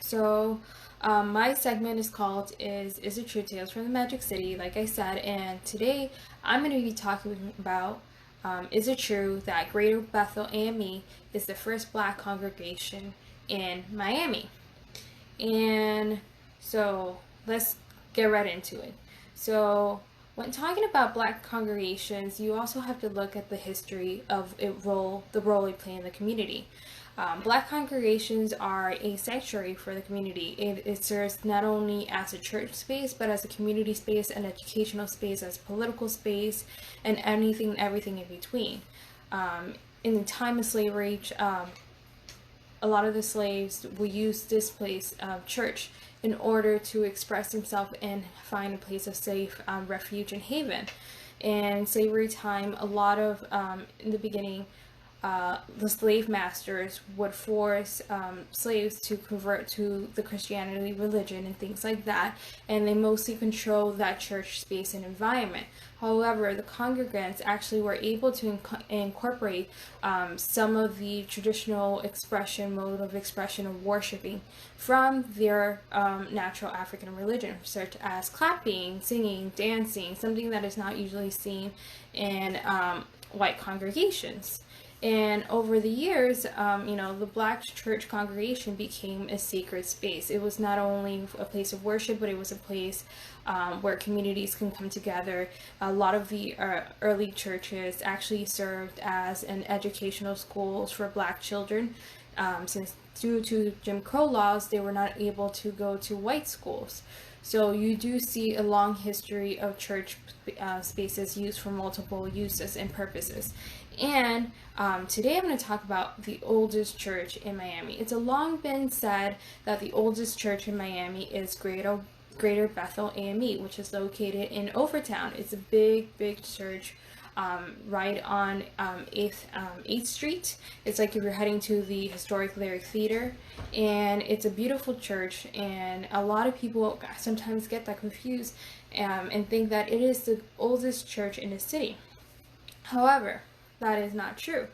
My segment is called Is It True? Tales from the Magic City, like I said, and today I'm going to be talking about is it true that Greater Bethel A.M.E is the first black congregation in Miami? And so let's get right into it. So when talking about black congregations, you also have to look at the history of the role they play in the community. Black congregations are a sanctuary for the community. It serves not only as a church space, but as a community space, an educational space, as a political space, and anything, everything in between. In the time of slavery, a lot of the slaves will use this place, church, in order to express themselves and find a place of safe refuge and haven. In slavery time, a lot of, in the beginning, the slave masters would force slaves to convert to the Christianity religion and things like that, and they mostly controlled that church space and environment. However, the congregants actually were able to incorporate some of the traditional mode of expression of worshiping from their natural African religion, such as clapping, singing, dancing, something that is not usually seen in white congregations. And over the years, the black church congregation became a sacred space. It was not only a place of worship, but it was a place where communities can come together. A lot of the early churches actually served as an educational schools for black children, since due to Jim Crow laws, they were not able to go to white schools. So you do see a long history of church spaces used for multiple uses and purposes. And today I'm going to talk about the oldest church in Miami. It's long been said that the oldest church in Miami is Greater Bethel A.M.E, which is located in Overtown. It's a big church right on 8th Street. It's like if you're heading to the historic Lyric Theater, and it's a beautiful church, and a lot of people sometimes get that confused and think that it is the oldest church in the city. However, that is not true.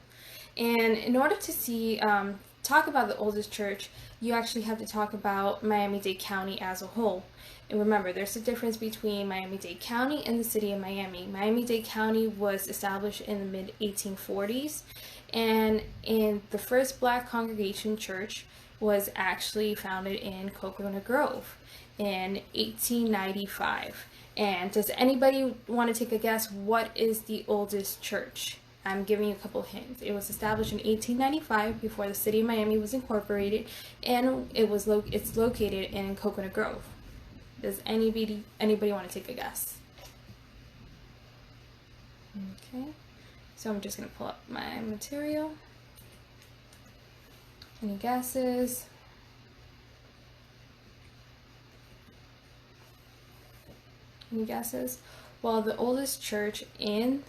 And in order to talk about the oldest church, you actually have to talk about Miami-Dade County as a whole. And remember, there's a difference between Miami-Dade County and the city of Miami. Miami-Dade County was established in the mid-1840s, and the first black congregation church was actually founded in Coconut Grove in 1895. And does anybody want to take a guess what is the oldest church? I'm giving you a couple hints. It was established in 1895 before the city of Miami was incorporated, and it's located in Coconut Grove. Does anybody want to take a guess? Okay, so I'm just going to pull up my material. Any guesses? Any guesses? Well, the oldest church in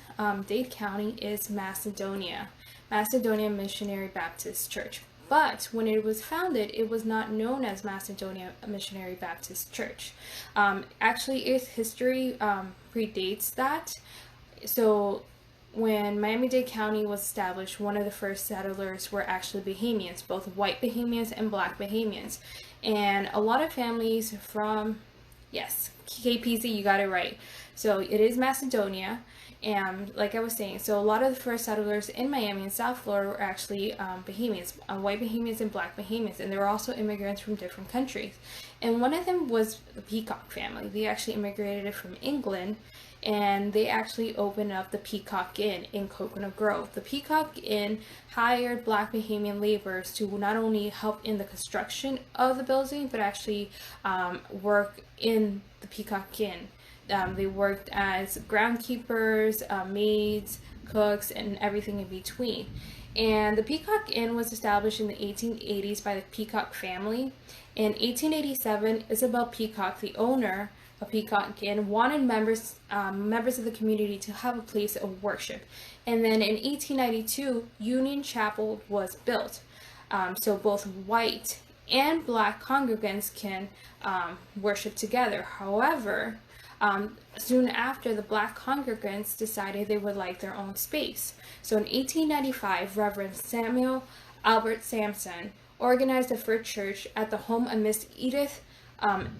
Dade County is Macedonia Missionary Baptist Church. But when it was founded, it was not known as Macedonia Missionary Baptist Church. Actually, its history predates that. So when Miami-Dade County was established, one of the first settlers were actually Bahamians, both white Bahamians and black Bahamians. And a lot of families from, yes, KPZ, you got it right. So it is Macedonia, and like I was saying, so a lot of the first settlers in Miami and South Florida were actually Bahamians, white Bahamians and black Bahamians, and they were also immigrants from different countries. And one of them was the Peacock family. They actually immigrated from England, and they actually opened up the Peacock Inn in Coconut Grove. The Peacock Inn hired black Bahamian laborers to not only help in the construction of the building, but actually work in the Peacock Inn. They worked as groundkeepers, maids, cooks, and everything in between. And the Peacock Inn was established in the 1880s by the Peacock family. In 1887, Isabel Peacock, the owner of Peacock Inn, wanted members of the community to have a place of worship. And then in 1892, Union Chapel was built. So both white and black congregants can worship together. However, soon after, the black congregants decided they would like their own space. So in 1895, Reverend Samuel Albert Sampson organized the first church at the home of Miss Edith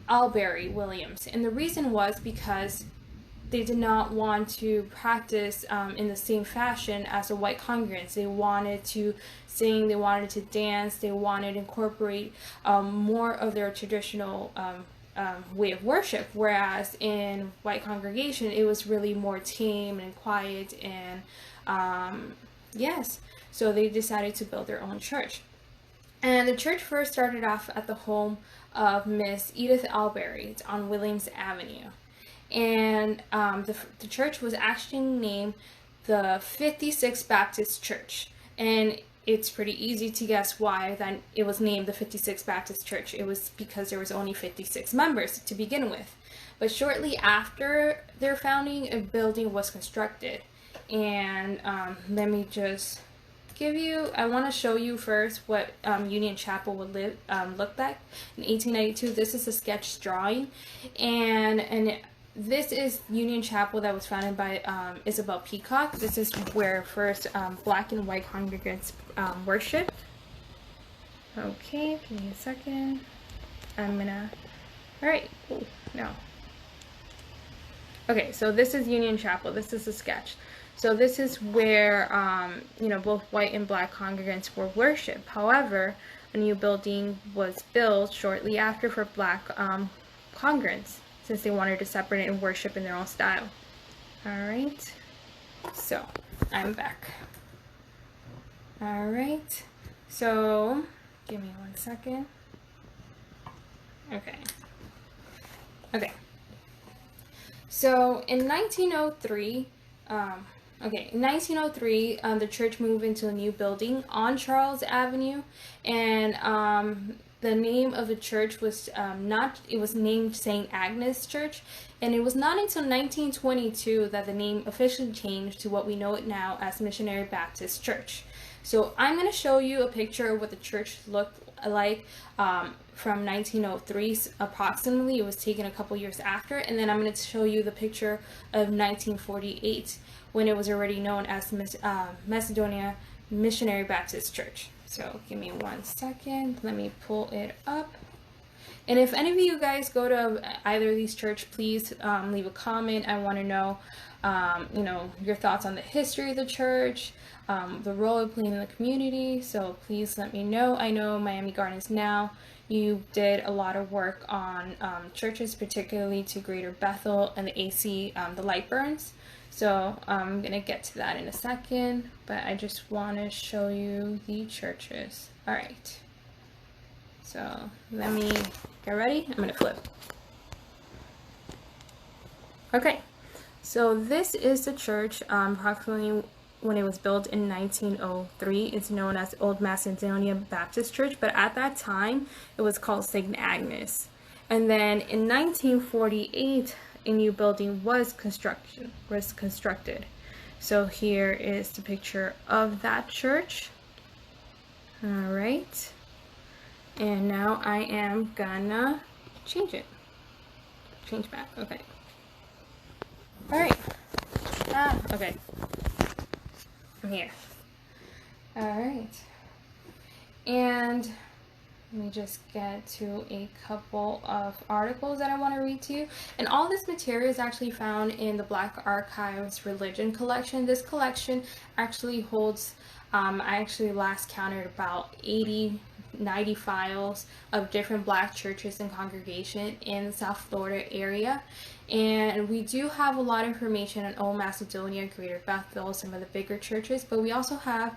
Albury Williams. And the reason was because they did not want to practice in the same fashion as the white congregants. They wanted to sing, they wanted to dance, they wanted to incorporate more of their traditional way of worship, whereas in white congregation it was really more tame and quiet and yes, so they decided to build their own church. And the church first started off at the home of Miss Edith Albury on Williams Avenue. And the church was actually named the 56th Baptist Church. And it's pretty easy to guess why that it was named the 56th Baptist Church. It was because there was only 56 members to begin with. But shortly after their founding, a building was constructed. And let me just I want to show you first what Union Chapel would look like in 1892. This is a sketch drawing, and this is Union Chapel that was founded by Isabel Peacock. This is where first black and white congregants worship. Okay, give me a second. Alright, no. Okay, so this is Union Chapel. This is a sketch. So this is where, both white and black congregants were worshipped. However, a new building was built shortly after for black congregants, since they wanted to separate and worship in their own style. Alright, so I'm back. Alright, so give me 1 second. Okay. So in 1903, in 1903, the church moved into a new building on Charles Avenue, and the name of the church was it was named St. Agnes Church, and it was not until 1922 that the name officially changed to what we know it now as Missionary Baptist Church. So I'm going to show you a picture of what the church looked like from 1903 approximately. It was taken a couple years after, and then I'm going to show you the picture of 1948 when it was already known as Macedonia Missionary Baptist Church. So give me 1 second, let me pull it up. And if any of you guys go to either of these churches, please leave a comment. I want to know your thoughts on the history of the church, the role it played in the community. So please let me know. I know Miami Gardens Now, you did a lot of work on churches, particularly to Greater Bethel and the AC, the Lightburns. So I'm going to get to that in a second, but I just want to show you the churches. All right. So let me get ready. I'm going to flip. Okay. So this is the church, approximately when it was built in 1903. It's known as Old Macedonia Baptist Church, but at that time it was called St. Agnes. And then in 1948, a new building was constructed. So here is the picture of that church. All right. And now I am gonna change back. Okay. All right. Okay. I'm here. All right. And let me just get to a couple of articles that I want to read to you. And all this material is actually found in the Black Archives Religion collection. This collection actually holds, I actually last counted about 90 files of different black churches and congregation in the South Florida area. And we do have a lot of information on Old Macedonia, Greater Bethel, some of the bigger churches, but we also have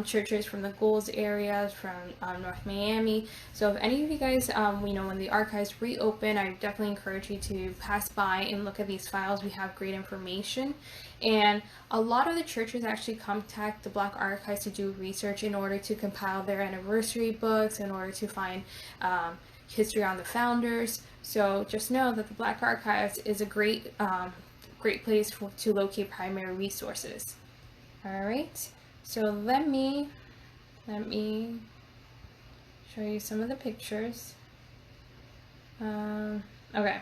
churches from the Goulds area, from North Miami. So if any of you guys, when the archives reopen, I definitely encourage you to pass by and look at these files. We have great information. And a lot of the churches actually contact the Black Archives to do research in order to compile their anniversary books, in order to find history on the founders. So just know that the Black Archives is a great place to locate primary resources. All right, so let me show you some of the pictures. Okay.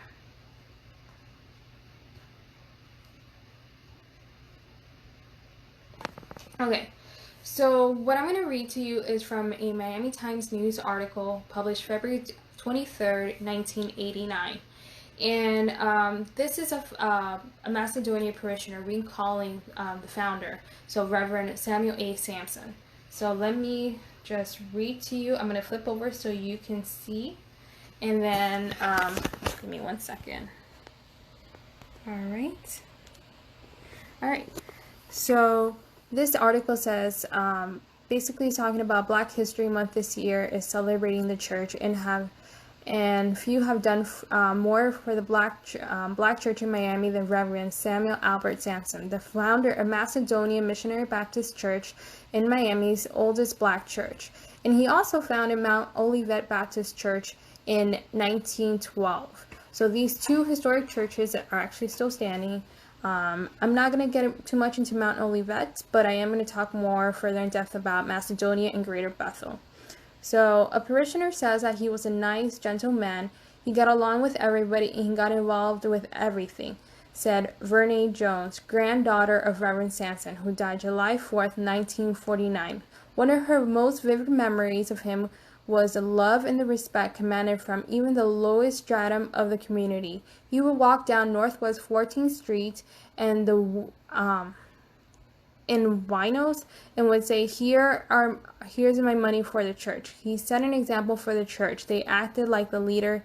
So what I'm going to read to you is from a Miami Times News article published February 23rd, 1989. And this is a Macedonian parishioner recalling the founder, so Reverend Samuel A. Sampson. So let me just read to you. I'm going to flip over so you can see. And then, give me 1 second. All right. So this article says, basically talking about Black History Month this year is celebrating the church, and few have done more for the Black church in Miami than Reverend Samuel Albert Sampson, the founder of Macedonian Missionary Baptist Church in Miami's oldest Black church. And he also founded Mount Olivet Baptist Church in 1912. So these two historic churches are actually still standing. I'm not going to get too much into Mount Olivet, but I am going to talk more further in depth about Macedonia and Greater Bethel. So a parishioner says that he was a nice, gentle man. He got along with everybody and he got involved with everything, said Vernee Jones, granddaughter of Reverend Sampson, who died July 4th, 1949. One of her most vivid memories of him was the love and the respect commanded from even the lowest stratum of the community. He would walk down Northwest 14th Street and in Winos and would say, here's my money for the church. He set an example for the church. He acted like a leader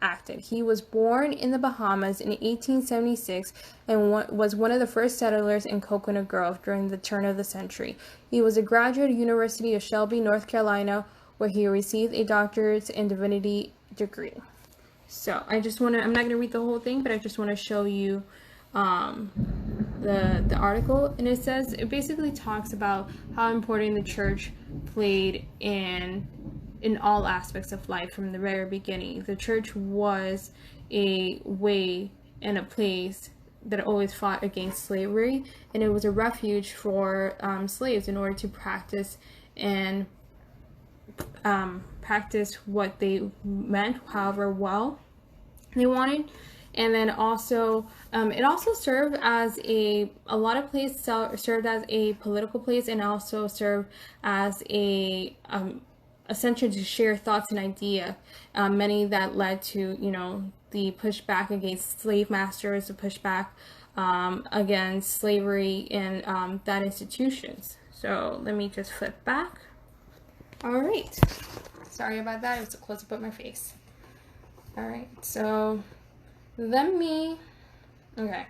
acted. He was born in the Bahamas in 1876 and was one of the first settlers in Coconut Grove during the turn of the century. He was a graduate of University of Shelby, North Carolina, where he received a doctorate in divinity degree. So I'm not going to read the whole thing, but I just want to show you the article, and it basically talks about how important the church played in all aspects of life from the very beginning. The church was a way and a place that always fought against slavery, and it was a refuge for slaves in order to practice what they meant, however well they wanted. And then also, it also served as a lot of places served as a political place, and also served as a center to share thoughts and ideas. Many that led to, the pushback against slave masters, the pushback against slavery and that institutions. So let me just flip back. All right. Sorry about that. It was a close up of my face. All right. So okay.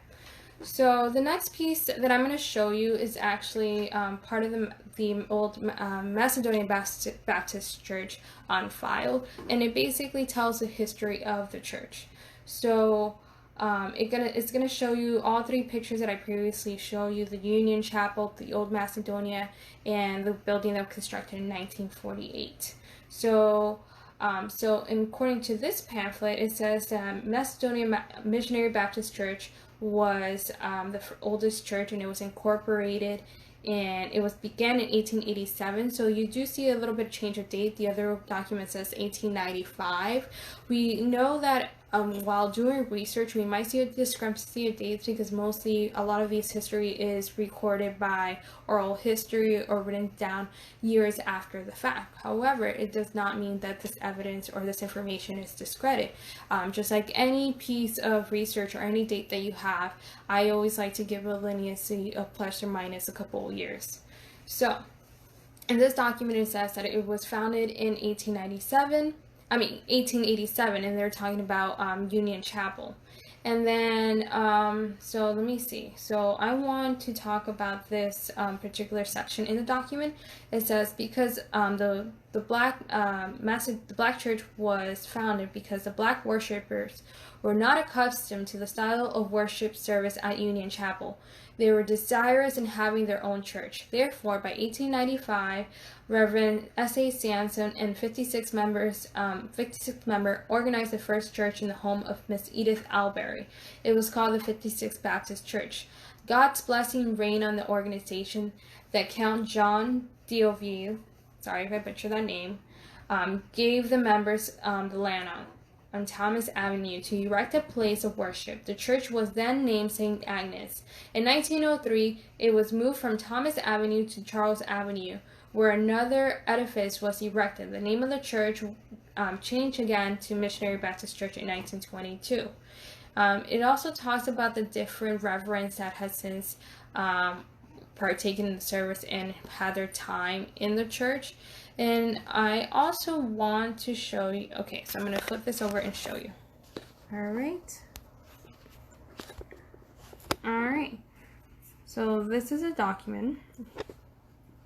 So the next piece that I'm going to show you is actually part of the old Macedonian Baptist Church on file, and it basically tells the history of the church. So it's gonna show you all three pictures that I previously showed you: the Union Chapel, the Old Macedonia, and the building that was constructed in 1948. So according to this pamphlet, it says that Macedonian Missionary Baptist Church was the oldest church, and it was incorporated, and began in 1887. So you do see a little bit of change of date. The other document says 1895. We know that while doing research, we might see a discrepancy of dates because mostly a lot of this history is recorded by oral history or written down years after the fact. However, it does not mean that this evidence or this information is discredited. Just like any piece of research or any date that you have, I always like to give a leniency of plus or minus a couple of years. So in this document, it says that it was founded in 1887, and they're talking about Union Chapel. And then, so let me see. So I want to talk about this particular section in the document. It says because the Black Church was founded because the Black worshipers were not accustomed to the style of worship service at Union Chapel. They were desirous in having their own church. Therefore, by 1895, Reverend S.A. Sampson and 56 members organized the first church in the home of Miss Edith Alberry. It was called the 56th Baptist Church. God's blessing reigned on the organization that Count John Deauville, sorry if I butchered that name, gave the members the land on. on Thomas Avenue to erect a place of worship. The church was then named St. Agnes. In 1903, it was moved from Thomas Avenue to Charles Avenue, where another edifice was erected. The name of the church changed again to Missionary Baptist Church in 1922. It also talks about the different reverends that has since partaken in the service and had their time in the church. And I also want to show you, okay, so I'm going to flip this over and show you. Alright, so this is a document.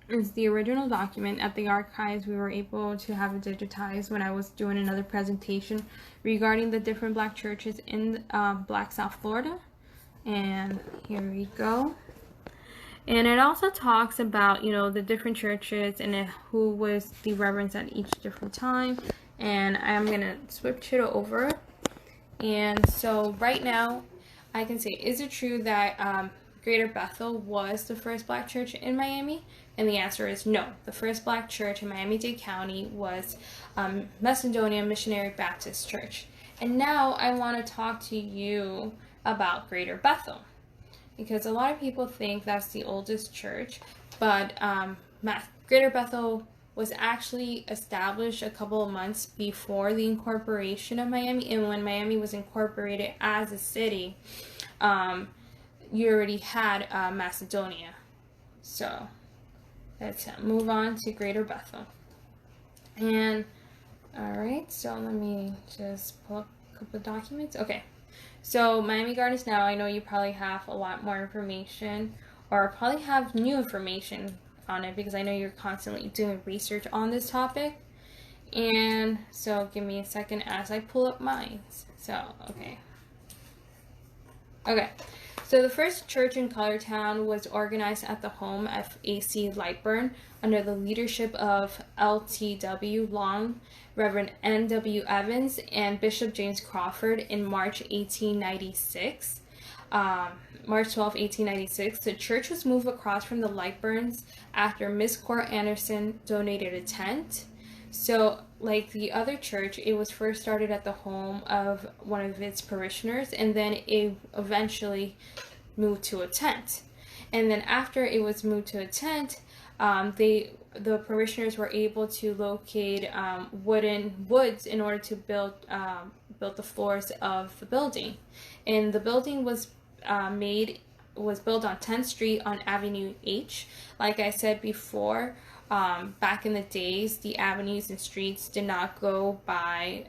It's the original document. At the archives, we were able to have it digitized when I was doing another presentation regarding the different black churches in black South Florida. And here we go. And it also talks about, you know, the different churches and who was the reverends at each different time. And I'm going to switch it over. And so right now, I can say, is it true that Greater Bethel was the first black church in Miami? And the answer is no. The first black church in Miami-Dade County was Macedonia Missionary Baptist Church. And now I want to talk to you about Greater Bethel, because a lot of people think that's the oldest church, but Greater Bethel was actually established a couple of months before the incorporation of Miami. And when Miami was incorporated as a city, you already had Macedonia. So let's move on to Greater Bethel. And alright, so let me just pull up a couple of documents. Okay, so Miami Gardens now, I know you probably have a lot more information, or probably have new information on it, because I know you're constantly doing research on this topic. And so give me a second as I pull up mine. So okay, so the first church in Colortown was organized at the home of A.C. Lightburn under the leadership of L.T.W. Long, Reverend N.W. Evans, and Bishop James Crawford in March 1896. March 12, 1896, the church was moved across from the Lightburns after Miss Cora Anderson donated a tent. So, like the other church, it was first started at the home of one of its parishioners, and then it eventually moved to a tent. And then after it was moved to a tent, the parishioners were able to locate woods in order to build the floors of the building. And the building was built on 10th Street on Avenue H. Like I said before, back in the days, the avenues and streets did not go by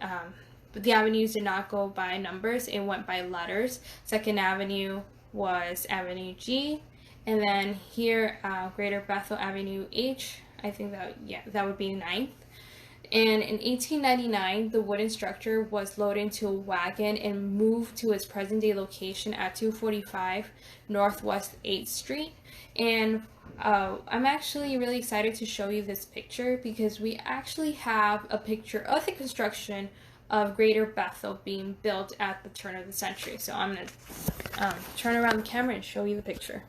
numbers. It went by letters. 2nd Avenue was Avenue G, and then here Greater Bethel Avenue H. I think that would be 9th. And in 1899, the wooden structure was loaded into a wagon and moved to its present-day location at 245 Northwest 8th Street. And I'm actually really excited to show you this picture, because we actually have a picture of the construction of Greater Bethel being built at the turn of the century. So I'm going to turn around the camera and show you the picture.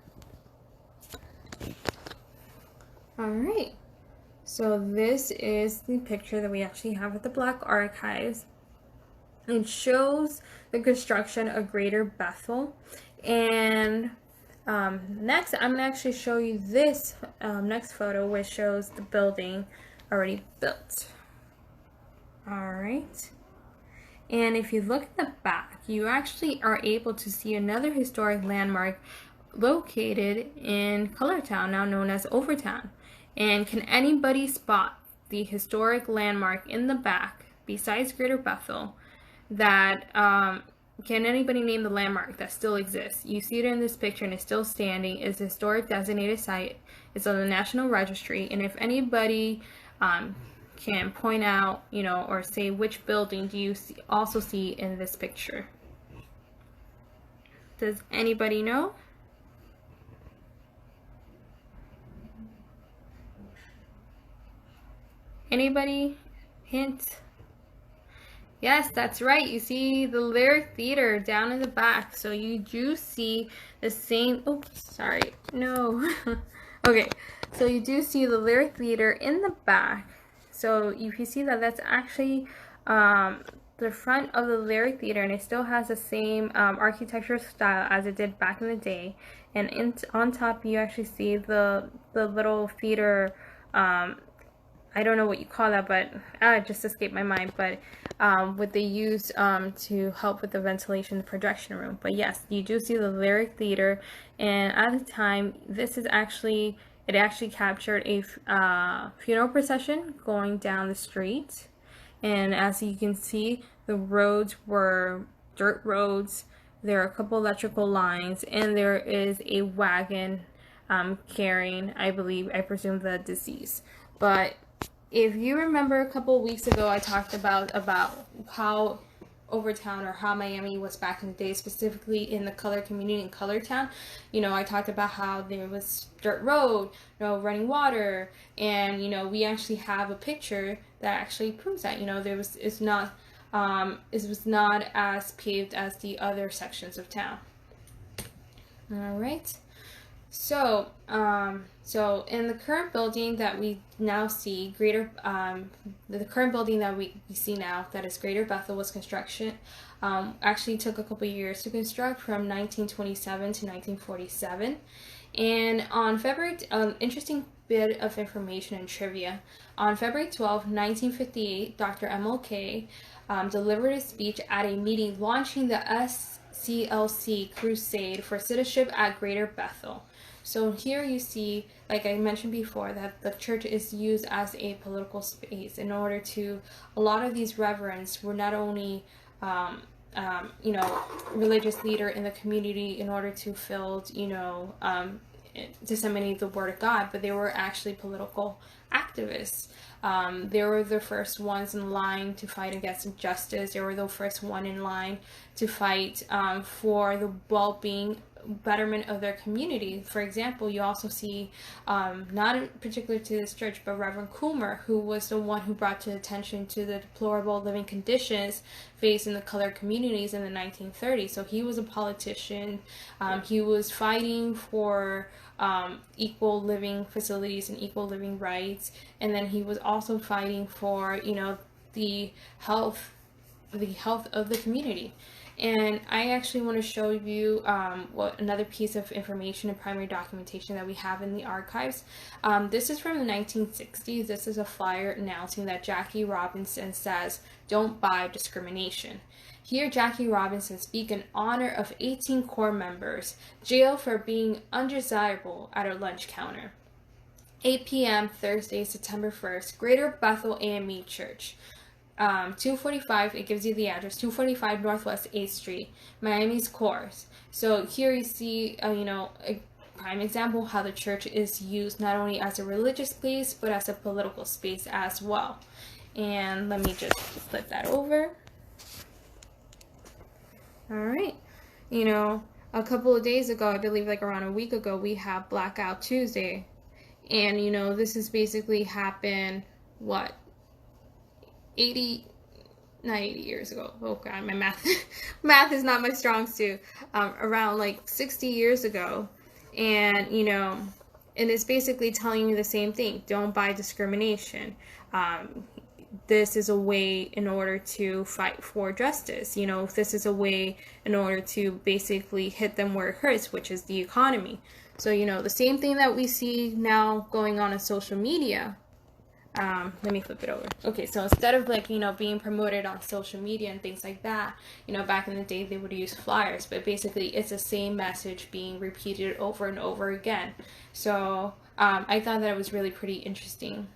Alright. So this is the picture that we actually have at the Black Archives. It shows the construction of Greater Bethel. And next, I'm going to actually show you this next photo, which shows the building already built. Alright. And if you look at the back, you actually are able to see another historic landmark located in Colortown, now known as Overtown. And can anybody spot the historic landmark in the back, besides Greater Bethel, that, can anybody name the landmark that still exists? You see it in this picture and it's still standing. It's a historic designated site. It's on the National Registry. And if anybody can point out, or say which building do you also see in this picture? Does anybody know? Anybody? Hint? Yes, that's right. You see the Lyric Theater down in the back. So you do see the same, Okay, so you do see the Lyric Theater in the back. So if you see that, that's actually the the front of the Lyric Theater, and it still has the same architectural style as it did back in the day. And on top, you actually see the little theater. I don't know what you call that, but it just escaped my mind. But what they use to help with the ventilation, the projection room. But yes, you do see the Lyric Theater, and at the time, it actually captured a funeral procession going down the street. And as you can see, the roads were dirt roads. There are a couple electrical lines, and there is a wagon carrying, I presume, the deceased. But if you remember a couple of weeks ago, I talked about how Overtown, or how Miami was back in the day, specifically in the colored community in Colored Town. I talked about how there was dirt road, running water, and we actually have a picture that actually proves that it was not as paved as the other sections of town. All right. So in the current building that we now see, the current building that we see now, that is Greater Bethel, was construction. Actually took a couple years to construct, from 1927 to 1947. And on February, interesting bit of information and trivia. On February 12, 1958, Dr. MLK delivered a speech at a meeting launching the SCLC Crusade for Citizenship at Greater Bethel. So here you see, like I mentioned before, that the church is used as a political space in order to, a lot of these reverends were not only, religious leader in the community in order to disseminate the word of God, but they were actually political activists. They were the first ones in line to fight against injustice. They were the first one in line to fight for the well-being, betterment of their community. For example, you also see, not in particular to this church, but Reverend Coomer, who was the one who brought to attention to the deplorable living conditions faced in the colored communities in the 1930s. So he was a politician. He was fighting for equal living facilities and equal living rights, and then he was also fighting for the health of the community. And I actually want to show you another piece of information and primary documentation that we have in the archives. This is from the 1960s. This is a flyer announcing that Jackie Robinson says, "Don't buy discrimination." Here, Jackie Robinson speaks in honor of 18 corps members jailed for being undesirable at a lunch counter. 8 p.m. Thursday, September 1st, Greater Bethel A.M.E. Church. 245, it gives you the address, 245 Northwest 8th Street, Miami's Course. So here you see, a prime example how the church is used not only as a religious space, but as a political space as well. And let me just flip that over. All right. A couple of days ago, I believe like around a week ago, we have Blackout Tuesday. And, this has basically happened, not 80 years ago. Oh God, my math is not my strong suit. Around like 60 years ago. And, and it's basically telling you the same thing. Don't buy discrimination. This is a way in order to fight for justice. This is a way in order to basically hit them where it hurts, which is the economy. So, the same thing that we see now going on social media. Let me flip it over. Okay, so instead of being promoted on social media and things like that, back in the day they would use flyers, but basically it's the same message being repeated over and over again. So I thought that it was really pretty interesting.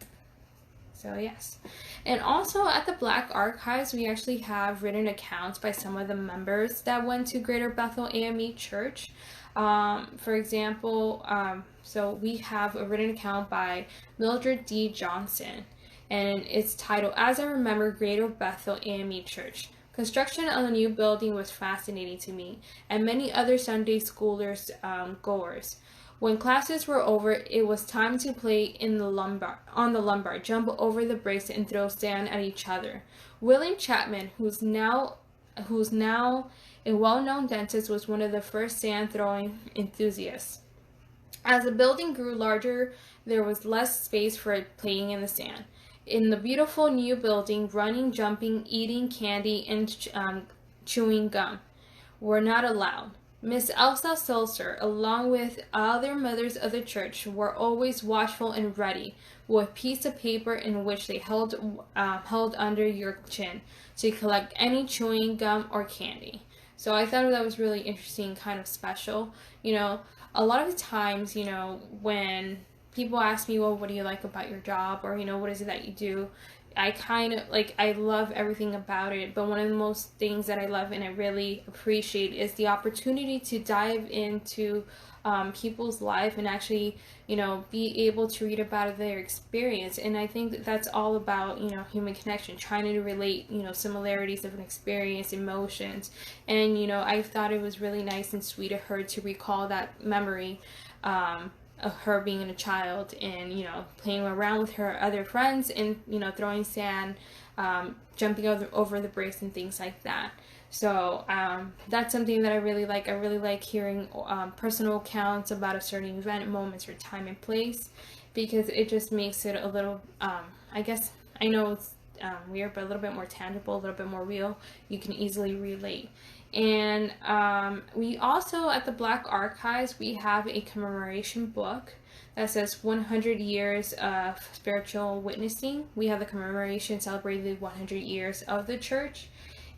So yes. And also at the Black Archives, we actually have written accounts by some of the members that went to Greater Bethel A.M.E. Church. For example, so we have a written account by Mildred D. Johnson, and it's titled, "As I Remember Greater Bethel A.M.E. Church. Construction on the new building was fascinating to me and many other Sunday schoolers goers. When classes were over, it was time to play on the lumbar, jump over the bricks and throw sand at each other. William Chapman, who's now a well-known dentist, was one of the first sand-throwing enthusiasts. As the building grew larger, there was less space for playing in the sand. in the beautiful new building, running, jumping, eating candy, and chewing gum were not allowed. Miss Elsa Sulzer, along with other mothers of the church, were always watchful and ready, with a piece of paper in which they held under your chin to collect any chewing gum or candy. So I thought that was really interesting, kind of special. A lot of the times, when people ask me, well, what do you like about your job? Or, what is it that you do? I kind of I love everything about it, but one of the most things that I love and I really appreciate is the opportunity to dive into people's life and actually, be able to read about their experience. And I think that's all about, human connection, trying to relate, similarities of an experience, emotions. And, I thought it was really nice and sweet of her to recall that memory. Of her being a child and playing around with her other friends and throwing sand, jumping over the bricks and things like that. So that's something that I really like. I really like hearing personal accounts about a certain event, moments, or time and place, because it just makes it a little, I guess, I know it's weird, but a little bit more tangible, a little bit more real. You can easily relate. And we also, at the Black Archives, we have a commemoration book that says 100 years of spiritual witnessing. We have the commemoration celebrating the 100 years of the church.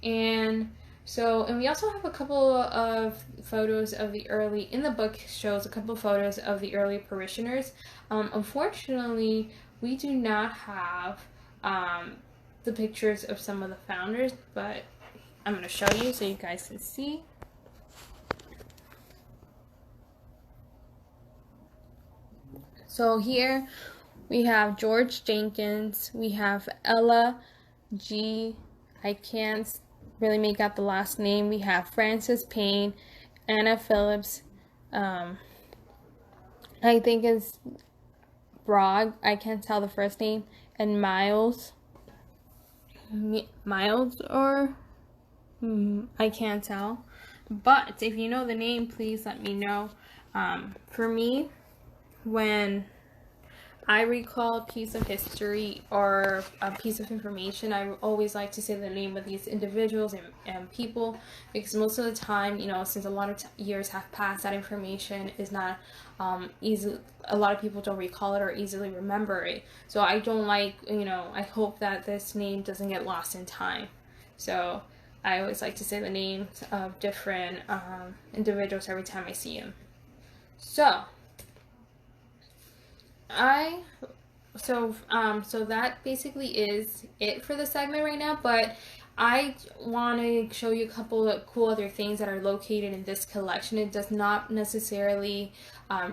And we also have a couple of photos of in the book shows a couple of photos of the early parishioners. Unfortunately, we do not have the pictures of some of the founders, but I'm going to show you so you guys can see. So here we have George Jenkins, we have Ella G. I can't really make out the last name. We have Francis Payne, Anna Phillips, I think it's Bragg, I can't tell the first name, and Miles or I can't tell, but if you know the name, please let me know. For me, when I recall a piece of history or a piece of information, I always like to say the name of these individuals and people, because most of the time, since a lot of years have passed, that information is not easy. A lot of people don't recall it or easily remember it. So I don't like, I hope that this name doesn't get lost in time. So I always like to say the names of different individuals every time I see them. So that basically is it for the segment right now, but I want to show you a couple of cool other things that are located in this collection. It does not necessarily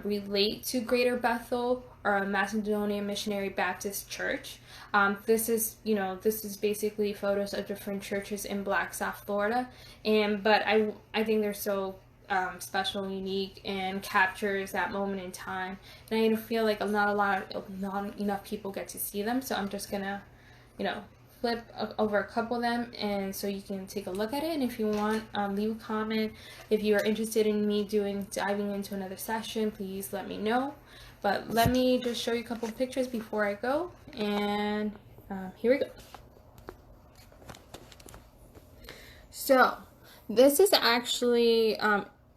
relate to Greater Bethel or a Macedonian Missionary Baptist Church. This is basically photos of different churches in Black South Florida, but I think they're so special and unique and captures that moment in time, and I feel like not enough people get to see them, so I'm just gonna flip over a couple of them and so you can take a look at it. And if you want, leave a comment. If you are interested in me diving into another session, please let me know. But let me just show you a couple of pictures before I go, and here we go. So this is actually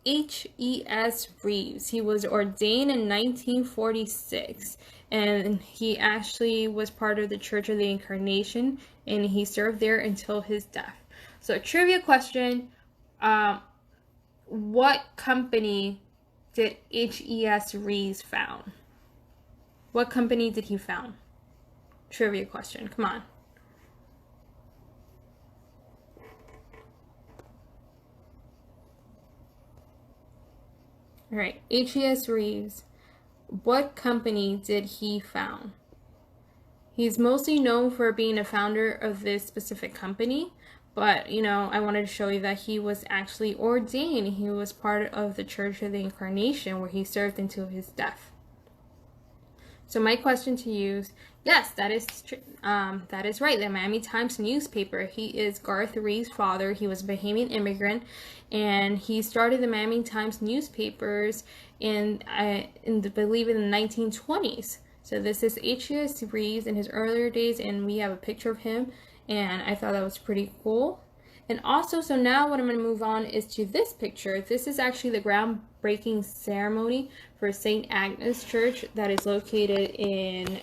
H.E.S. Reeves. He was ordained in 1946, and he actually was part of the Church of the Incarnation, and he served there until his death. So trivia question, what company did H.E.S. Reeves found? What company did he found? Trivia question, come on. All right, H.E.S. Reeves, what company did he found? He's mostly known for being a founder of this specific company, but, I wanted to show you that he was actually ordained. He was part of the Church of the Incarnation, where he served until his death. So my question to you is, yes, that is right. The Miami Times newspaper. He is Garth Reeves' father. He was a Bahamian immigrant, and he started the Miami Times newspapers in the 1920s. So this is H.U.S. Reeves in his earlier days, and we have a picture of him, and I thought that was pretty cool. And also, so now what I'm going to move on is to this picture. This is actually the groundbreaking ceremony for St. Agnes Church that is located in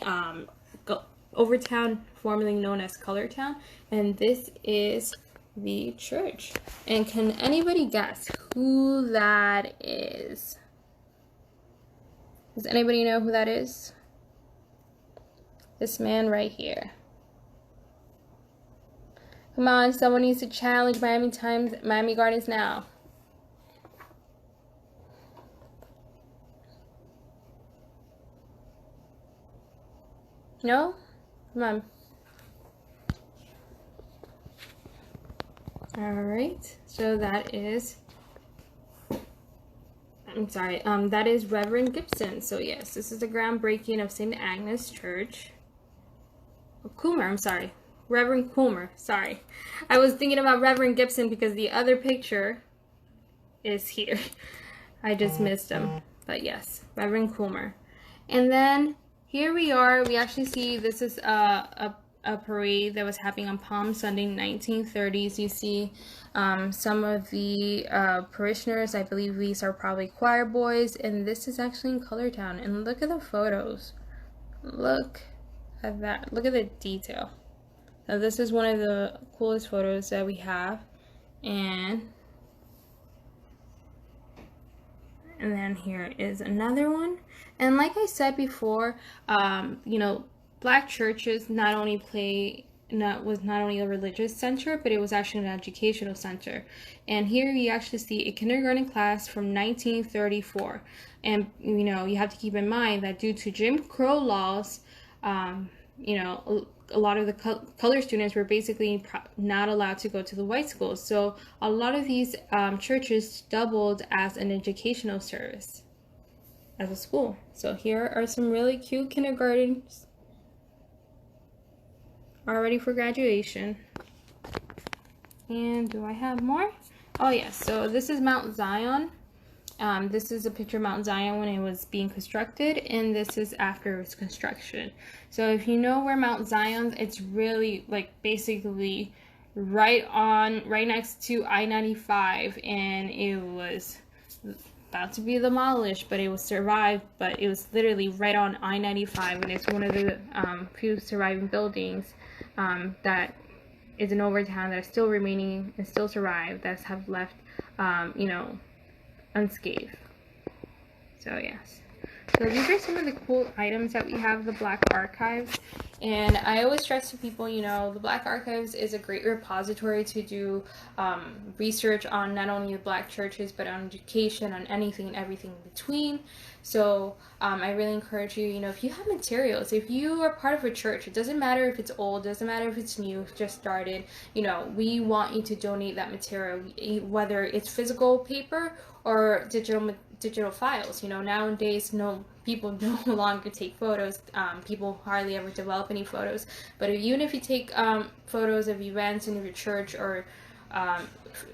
Overtown, formerly known as Colortown. And this is the church. And can anybody guess who that is? Does anybody know who that is? This man right here. Come on, someone needs to challenge Miami Gardens now. No? Come on. Alright, so that is, that is Reverend Gibson. So yes, this is the groundbreaking of St. Agnes Church. Reverend Coomer, sorry. I was thinking about Reverend Gibson because the other picture is here. I just missed him. But yes, Reverend Coomer. And then here we are. We actually see this is a parade that was happening on Palm Sunday, 1930s. You see some of the parishioners. I believe these are probably choir boys. And this is actually in Colortown. And look at the photos. Look at that. Look at the detail. Now this is one of the coolest photos that we have, and then here is another one. And like I said before, you know, black churches not only was not only a religious center, but it was actually an educational center. And here you actually see a kindergarten class from 1934. And you know, you have to keep in mind that due to Jim Crow laws, you know, a lot of the color students were basically not allowed to go to the white schools. So a lot of these churches doubled as an educational service, as a school. So here are some really cute kindergartens all ready for graduation. And do I have more? Oh yes, so this is Mount Zion. This is a picture of Mount Zion when it was being constructed, and this is after its construction. So if you know where Mount Zion, it's really like basically right next to I-95, and it was about to be demolished, but it was survived. But it was literally right on I-95, and it's one of the few surviving buildings that is in Overtown that are still remaining and still survive, that have left, you know, unscathed. So yes, so these are some of the cool items that we have, the Black Archives. And I always stress to people, you know, the Black Archives is a great repository to do research on not only the black churches, but on education, on anything and everything in between. So I really encourage you, you know, if you have materials, if you are part of a church, it doesn't matter if it's old, doesn't matter if it's new, just started, you know, we want you to donate that material, whether it's physical paper or digital files. You know, nowadays people no longer take photos. People hardly ever develop any photos. But even if you take photos of events in your church, or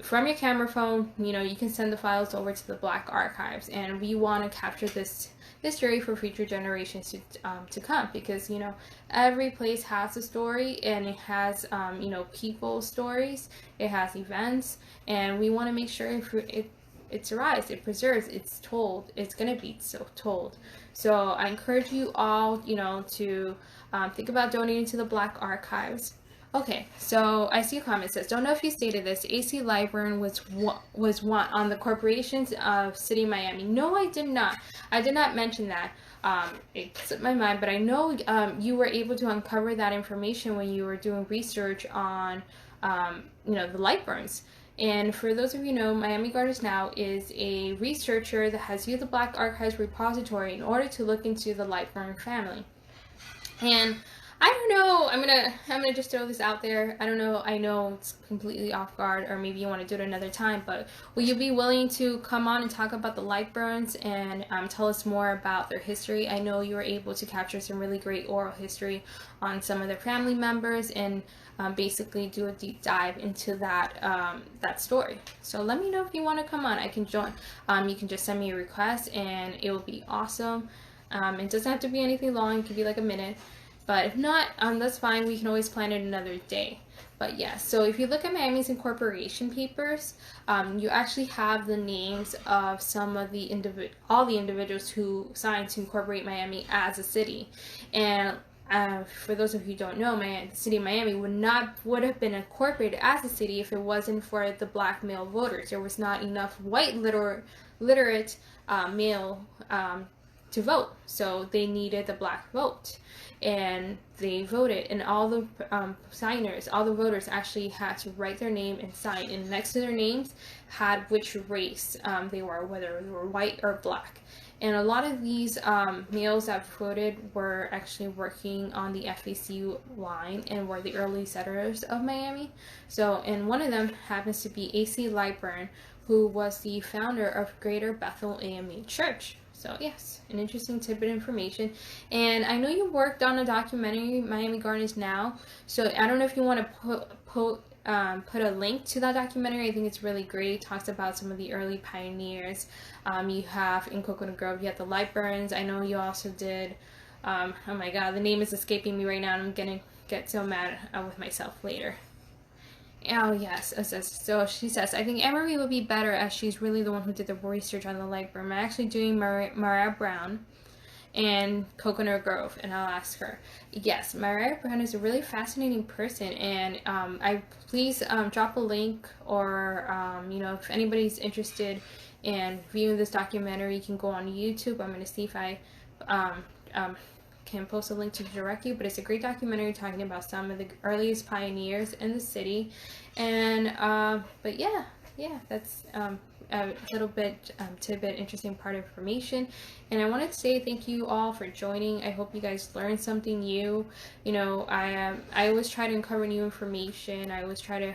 from your camera phone, you know, you can send the files over to the Black Archives. And we want to capture this history for future generations to come, because you know, every place has a story, and it has you know, people's stories, it has events, and we want to make sure it survives, it preserves, it's told, it's going to be told. So I encourage you all, you know, to think about donating to the Black Archives. Okay, so I see a comment that says, don't know if you stated this, A.C. Lightburn was one on the corporations of City Miami. No, I did not. I did not mention that. It slipped my mind, but I know you were able to uncover that information when you were doing research on, you know, the Lightburns. And for those of you who know, Miami Gardens Now is a researcher that has used the Black Archives repository in order to look into the Lightburn family. And I don't know, I'm gonna just throw this out there. I don't know, I know it's completely off guard, or maybe you want to do it another time, but will you be willing to come on and talk about the Lightburns and tell us more about their history? I know you were able to capture some really great oral history on some of their family members, and basically do a deep dive into that that story. So let me know if you want to come on. I can join. You can just send me a request, and it will be awesome. It doesn't have to be anything long. It could be like a minute. But if not, that's fine. We can always plan it another day. But yeah, so if you look at Miami's incorporation papers, you actually have the names of some of the all the individuals who signed to incorporate Miami as a city. And for those of you who don't know, the city of Miami would have been incorporated as a city if it wasn't for the black male voters. There was not enough white literate male to vote, so they needed the black vote, and they voted, and all the all the voters actually had to write their name and sign, and next to their names had which race they were, whether they were white or black. And a lot of these males that voted were actually working on the FACU line and were the early settlers of Miami. So, and one of them happens to be A.C. Lightburn, who was the founder of Greater Bethel A.M.E. Church. So yes, an interesting tidbit of information. And I know you worked on a documentary, Miami Gardens Now. So I don't know if you want to put a link to that documentary. I think it's really great. It talks about some of the early pioneers. You have in Coconut Grove, you have the Lightburns. I know you also did, oh my god, the name is escaping me right now, and I'm gonna get so mad with myself later. Oh yes, so she says, I think Emery would be better as she's really the one who did the research on the Lightburn. I'm actually doing Mariah Brown and Coconut Grove, and I'll ask her. Yes, Mariah Brown is a really fascinating person, and please drop a link, or if anybody's interested in viewing this documentary, you can go on YouTube. I'm going to see if I can post a link to direct you, but it's a great documentary talking about some of the earliest pioneers in the city. And but yeah, that's a little bit tidbit, interesting part of information. And I wanted to say thank you all for joining. I hope you guys learned something new. I always try to uncover new information. I always try to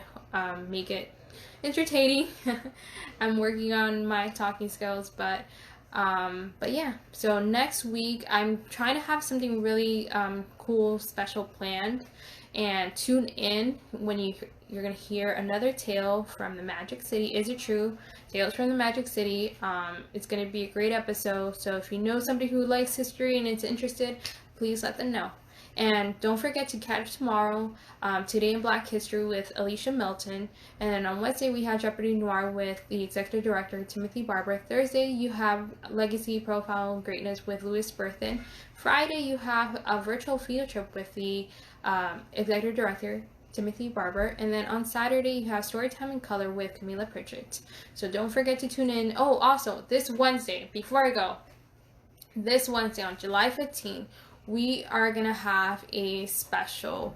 make it entertaining. I'm working on my talking skills, but yeah, so next week I'm trying to have something really cool, special planned, and tune in when you're gonna hear another tale from the Magic City. Is it true? Tales from the Magic City. It's gonna be a great episode, so if you know somebody who likes history and is interested, please let them know. And don't forget to catch tomorrow, Today in Black History with Alicia Milton. And then on Wednesday, we have Jeopardy Noir with the Executive Director, Timothy Barber. Thursday, you have Legacy Profile of Greatness with Louis Berthen. Friday, you have a virtual field trip with the Executive Director, Timothy Barber. And then on Saturday, you have Storytime in Color with Camila Pritchett. So don't forget to tune in. Oh, also, this Wednesday, before I go, this Wednesday on July 15th, we are going to have a special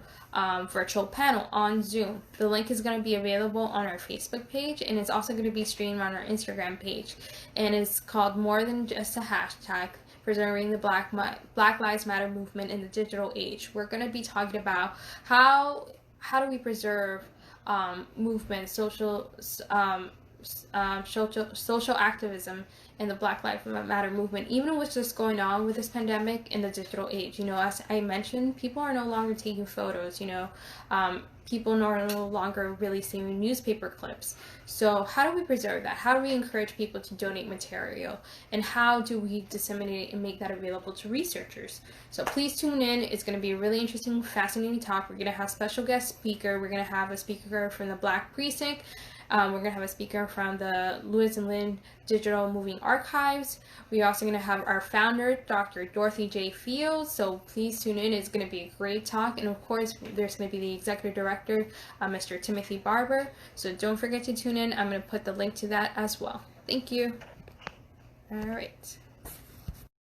virtual panel on Zoom. The link is going to be available on our Facebook page, and it's also going to be streamed on our Instagram page. And it's called More Than Just a Hashtag, Preserving the Black Lives Matter Movement in the Digital Age. We're going to be talking about how do we preserve movements, social activism in the Black Lives Matter movement, even with what's going on with this pandemic in the digital age. As I mentioned, people are no longer taking photos, people are no longer really seeing newspaper clips. So how do we preserve that? How do we encourage people to donate material? And how do we disseminate it and make that available to researchers? So please tune in. It's going to be a really interesting, fascinating talk. We're going to have special guest speaker. We're going to have a speaker from the Black Precinct. We're going to have a speaker from the Lewis and Lynn Digital Moving Archives. We're also going to have our founder, Dr. Dorothy J. Fields. So please tune in. It's going to be a great talk. And of course, there's going to be the Executive Director, Mr. Timothy Barber. So don't forget to tune in. I'm going to put the link to that as well. Thank you. All right.